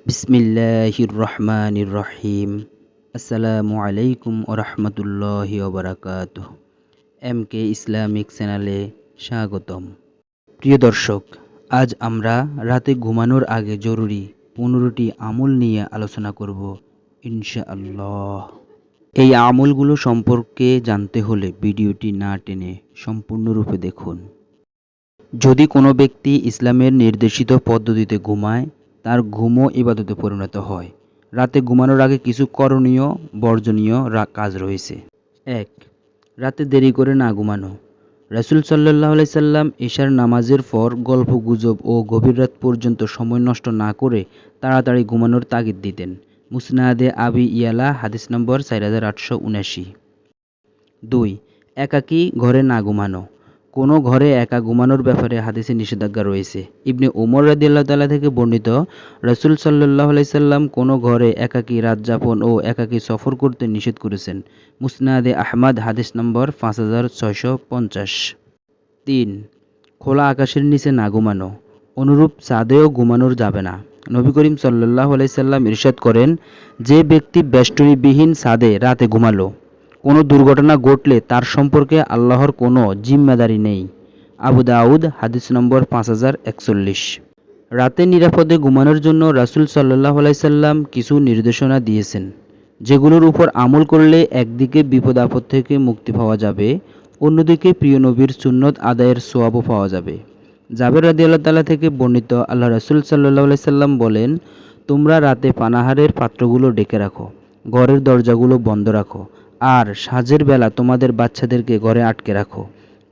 বিসমিল্লাহির রহমানির রহিম। আসসালামু আলাইকুম ও রহমতুল্লাহি ওয়া বারাকাতুহু। MK ইসলামিক চ্যানেলে স্বাগতম। প্রিয় দর্শক, আজ আমরা রাতে ঘুমানোর আগে জরুরি 15টি আমল নিয়ে আলোচনা করব ইনশাআল্লাহ। এই আমলগুলো সম্পর্কে জানতে হলে ভিডিওটি না টেনে সম্পূর্ণরূপে দেখুন। যদি কোনো ব্যক্তি ইসলামের নির্দেশিত পদ্ধতিতে ঘুমায়, তার ঘুমও ইবাদতে পরিণত হয়। রাতে ঘুমানোর আগে কিছু করণীয় বর্জনীয় কাজ রয়েছে। ১. রাতে দেরি করে না ঘুমানো। রাসূল সাল্লাল্লাহু আলাইহি সাল্লাম ইশার নামাজের পর গল্পগুজব ও গভীর রাত পর্যন্ত সময় নষ্ট না করে তাড়াতাড়ি ঘুমানোর তাগিদ দিতেন। মুসনাদে আবি ইয়ালা হাদিস নম্বর 4879। ২. একাকী ঘরে না ঘুমানো। কোনো ঘরে একা ঘুমানোর ব্যাপারে হাদিসে নিষেধাজ্ঞা রয়েছে। ইবনে উমর রাদিয়াল্লাহু তাআলা থেকে বর্ণিত, রাসূল সাল্লাল্লাহু আলাইহি সাল্লাম কোনো ঘরে একাকী রাত যাপন ও একাকী সফর করতে নিষেধ করেছেন। মুসনাদে আহমদ হাদিস নম্বর 5650। ৩. খোলা আকাশের নিচে না ঘুমানো। অনুরূপ ছাদেও ঘুমানোর যাবে না। নবী করিম সাল্লাল্লাহু আলাইহি সাল্লাম ইরশাদ করেন, যে ব্যক্তি বেষ্টনীবিহীন ছাদে রাতে ঘুমালো, কোনো দুর্ঘটনা ঘটলে তার সম্পর্কে আল্লাহর কোনো জিম্মাদারি নেই। আবু দাউদ হাদিস নম্বর 5041। রাতে নিরাপদে ঘুমানোর জন্য রাসূল সাল্লাল্লাহু আলাইহি সাল্লাম কিছু নির্দেশনা দিয়েছেন, যেগুলোর উপর আমল করলে একদিকে বিপদ আপদ থেকে মুক্তি পাওয়া যাবে, অন্যদিকে প্রিয় নবীর সুন্নত আদায়ের সওয়াবও পাওয়া যাবে। জাবের রাদিয়াল্লাহু তাআলা থেকে বর্ণিত, আল্লাহ রাসূল সাল্লাল্লাহু আলাইহি সাল্লাম বলেন, তোমরা রাতে পানাহারের পাত্রগুলো ডেকে রাখো, ঘরের দরজাগুলো বন্ধ রাখো, আর সাঁঝের বেলা তোমাদের বাচ্চাদেরকে ঘরে আটকে রাখো,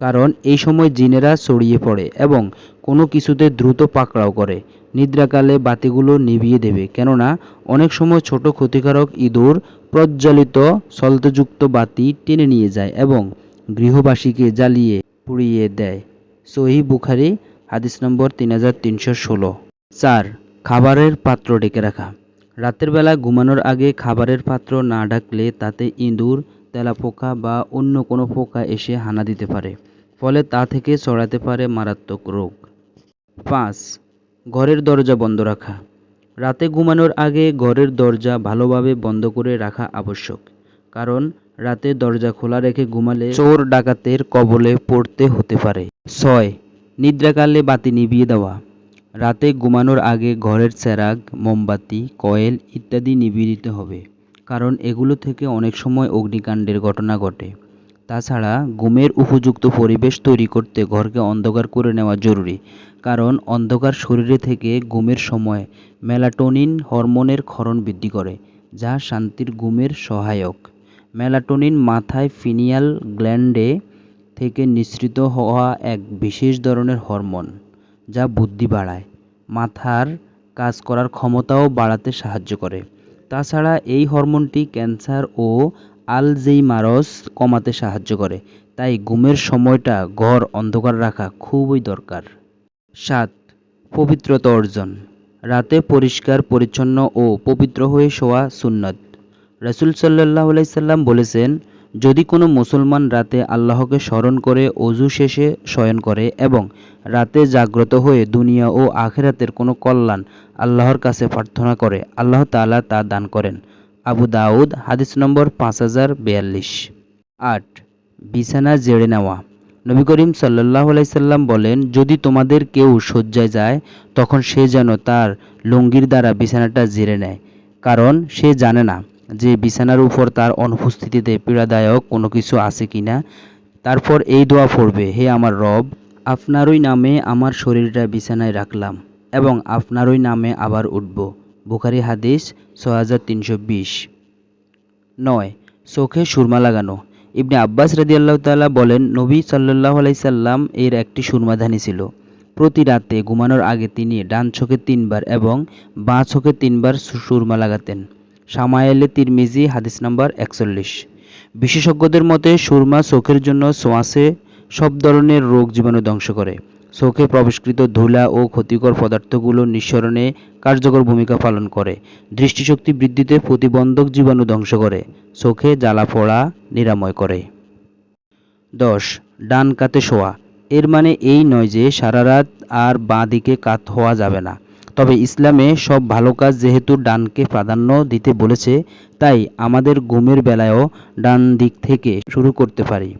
কারণ এই সময় জিনেরা ছড়িয়ে পড়ে এবং কোনো কিছুতে দ্রুত পাকড়াও করে। নিদ্রাকালে বাতিগুলো নিভিয়ে দেবে, কেননা অনেক সময় ছোট ক্ষতিকারক ইঁদুর প্রজ্বলিত সল্টযুক্ত বাতি টেনে নিয়ে যায় এবং গৃহবাসীকে জ্বালিয়ে পুড়িয়ে দেয়। সহিহ বুখারী হাদিস নম্বর 3316। ৪. খাবারের পাত্র ডেকে রাখা। রাতের বেলা ঘুমানোর আগে খাবারের পাত্র না ঢাকলে তাতে ইঁদুর, তেলাপোকা বা অন্য কোনো পোকা এসে হানা দিতে পারে, ফলে তা থেকে ছড়াতে পারে মারাত্মক রোগ। ৫. ঘরের দরজা বন্ধ রাখা। রাতে ঘুমানোর আগে ঘরের দরজা ভালোভাবে বন্ধ করে রাখা আবশ্যক, কারণ রাতে দরজা খোলা রেখে ঘুমালে চোর ডাকাতের কবলে পড়তে হতে পারে। ৬. নিদ্রাকালে বাতি নিভিয়ে দেওয়া। রাতে ঘুমানোর আগে ঘরের চেরাগ, মোমবাতি, কয়েল ইত্যাদি নিভিয়ে দিতে হবে, কারণ এগুলো থেকে অনেক সময় অগ্নিকাণ্ডের ঘটনা ঘটে। তাছাড়া ঘুমের উপযুক্ত পরিবেশ তৈরি করতে ঘরকে অন্ধকার করে নেওয়া জরুরি, কারণ অন্ধকার শরীরে থেকে ঘুমের সময় মেলাটোনিন হরমোনের ক্ষরণ বৃদ্ধি করে, যা শান্তির ঘুমের সহায়ক। মেলাটোনিন মাথায় পিনিয়াল গ্ল্যান্ডে থেকে নিঃসৃত হওয়া এক বিশেষ ধরনের হরমোন, যা বুদ্ধি বাড়ায়, মাথার কাজ করার ক্ষমতাও বাড়াতে সাহায্য করে। তাছাড়া এই হরমোনটি ক্যান্সার ও আলঝেইমারস কমাতে সাহায্য করে, তাই ঘুমের সময়টা ঘর অন্ধকার রাখা খুবই দরকার। ৭. পবিত্রতা অর্জন। রাতে পরিষ্কার পরিচ্ছন্ন ও পবিত্র হয়ে শোয়া সুন্নত। রাসূল সাল্লাল্লাহু আলাইহি সাল্লাম বলেছেন, যদি কোনো মুসলমান রাতে আল্লাহকে স্মরণ করে অজু শেষে শয়ন করে এবং রাতে জাগ্রত হয়ে দুনিয়া ও আখিরাতের কোনো কল্যাণ আল্লাহর কাছে প্রার্থনা করে, আল্লাহ তাআলা তা দান করেন। আবু দাউদ হাদিস নম্বর 5042। ৮. বিছানা ঝেড়ে নেওয়া। নবী করিম সাল্লাল্লাহু আলাইহি সাল্লাম বলেন, যদি তোমাদের কেউ শয্যায় যায়, তখন সে যেন তার লুঙ্গির দ্বারা বিছানাটা ঝেড়ে নেয়, কারণ সে জানে না যে বিছানার উপর তার অনুপস্থিতিতে পীড়াদায়ক কোনো কিছু আছে কিনা। তারপর এই দোয়া পড়বে, হে আমার রব, আপনারই নামে আমার শরীরটা বিছানায় রাখলাম এবং আপনারই নামে আবার উঠব। বুখারী হাদিস 6320। ৯. চোখে সুরমা লাগানো। ইবনে আব্বাস রাদিয়াল্লাহু তাআলা বলেন, নবী সাল্লাল্লাহু আলাইহি সাল্লাম এর একটি সুরমাধানী ছিল। প্রতি রাতে ঘুমানোর আগে তিনি ডান চোখে 3 বার এবং বাঁ চোখে 3 বার সুরমা লাগাতেন। শামায়েলে তিরমিজি হাদিস নম্বর 41। বিশেষজ্ঞদের মতে সুরমা চোখের জন্য ছোঁয়াচে সব ধরনের রোগ জীবাণু ধ্বংস করে। চোখে প্রবেশকৃত ধুলা ও ক্ষতিকর পদার্থগুলো নিঃসরণে কার্যকর ভূমিকা পালন করে। দৃষ্টিশক্তি বৃদ্ধিতে প্রতিবন্ধক জীবাণু ধ্বংস করে। চোখে জ্বালা পোড়া নিরাময় করে। ১০. ডান কাতে শোয়া। এর মানে এই নয় যে সারা রাত আর বাঁ দিকে কাত হওয়া যাবে না, তবে ইসলামে সব ভালো কাজ যেহেতু ডানকে প্রাধান্য দিতে বলেছে, তাই আমাদের ঘুমের বেলায়ও ডান দিক থেকে শুরু করতে পারি।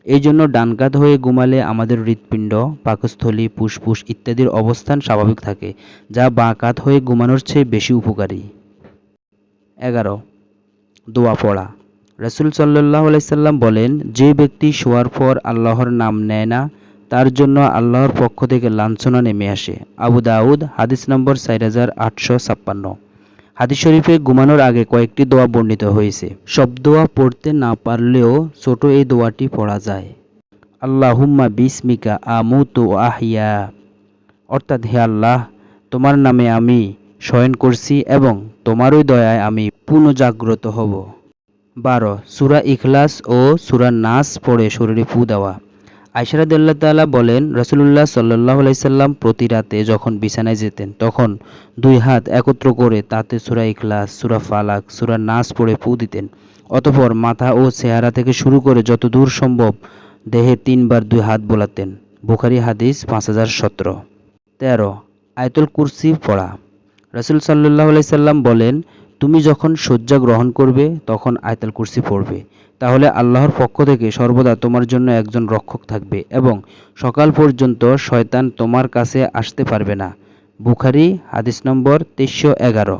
এই জন্য ডান কাত হয়ে ঘুমালে আমাদের হৃৎপিণ্ড, পাকস্থলী, ফুসফুস ইত্যাদির অবস্থান স্বাভাবিক থাকে, যা বাঁ কাত হয়ে ঘুমানোর চেয়ে বেশি উপকারী। 11. দোয়া পড়া। রাসূল সাল্লাল্লাহু আলাইহি সাল্লাম বলেন, যে ব্যক্তি শোয়ার পর আল্লাহর নাম নেয় না, তার জন্য আল্লাহর পক্ষ থেকে লাঞ্ছনা নেমে আসে। আবু দাউদ, হাদিস নম্বর 4856। হাদিস শরীফে ঘুমানোর আগে কয়েকটি দোয়া বর্ণিত হয়েছে। সব দোয়া পড়তে না পারলেও ছোট এই দোয়াটি পড়া যায়। আল্লাহুম্মা বিসমিকা আমুতু ওয়া আহইয়া, অর্থাৎ হে আল্লাহ, তোমার নামে আমি শয়ন করছি এবং তোমারই দয়ায় আমি পুনঃজাগ্রত হব। 12. সূরা ইখলাস ও সূরা নাস পড়ে শরীরে ফু দেওয়া। আয়েশা রাদিয়াল্লাহু তাআলা বলেন, রাসূলুল্লাহ সাল্লাল্লাহু আলাইহি সাল্লাম প্রতি রাতে যখন বিছানায় যেতেন তখন দুই হাত একত্র করে তাতে সূরা ইখলাস, সূরা ফালাক, সূরা নাস পড়ে ফু দিতেন। অতঃপর মাথা ও চেহারা থেকে শুরু করে যত দূর সম্ভব দেহে 3 বার 2 হাত বোলাতেন। বুখারী হাদিস 5017। 13. আয়াতুল কুরসি পড়া। রাসূল সাল্লাল্লাহু আলাইহি সাল্লাম বলেন, তুমি যখন শয্যা গ্রহণ করবে তখন আয়াতুল কুরসি পড়বে, তাহলে আল্লাহর পক্ষ থেকে সর্বদা তোমার জন্য একজন রক্ষক থাকবে এবং সকাল পর্যন্ত শয়তান তোমার কাছে আসতে পারবে না। বুখারী হাদিস নম্বর 2311।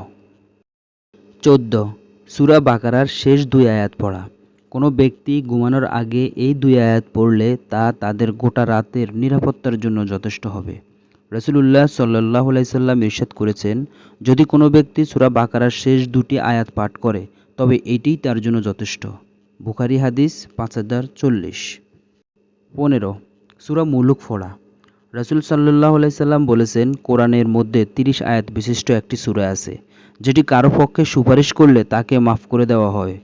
14. সূরা বাকারার শেষ 2 আয়াত পড়া। কোনো ব্যক্তি ঘুমানোর আগে এই 2 আয়াত পড়লে তা তাদের গোটা রাতের নিরাপত্তার জন্য যথেষ্ট হবে। রাসূলুল্লাহ সাল্লাল্লাহু আলাইহি সাল্লাম ইরশাদ করেছেন, যদি কোনো ব্যক্তি সূরা বাকারার শেষ 2টি আয়াত পাঠ করে তবে এটিই তার জন্য যথেষ্ট। বুখারী হাদিস 5040। 15. সূরা মুলুক পড়া। রাসূল সাল্লাল্লাহু আলাইহি সাল্লাম বলেছেন, কোরআনের মধ্যে 30 আয়াত বিশিষ্ট একটি সূরা আছে, যেটি কারো পক্ষে সুপারিশ করলে তাকে মাফ করে দেওয়া হয়।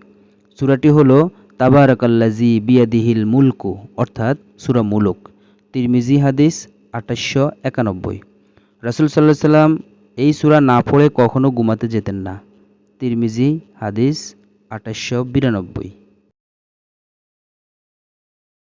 সূরাটি হলো তাবারাকাল্লাযী বিয়াদিহিল মুলকু, অর্থাৎ সূরা মুলুক। তিরমিজি হাদিস 2891। রাসূল সাল্লাল্লাহু আলাইহি সাল্লাম এই সূরা না পড়ে কখনো ঘুমাতে যেতেন না। তিরমিজি হাদিস 2892।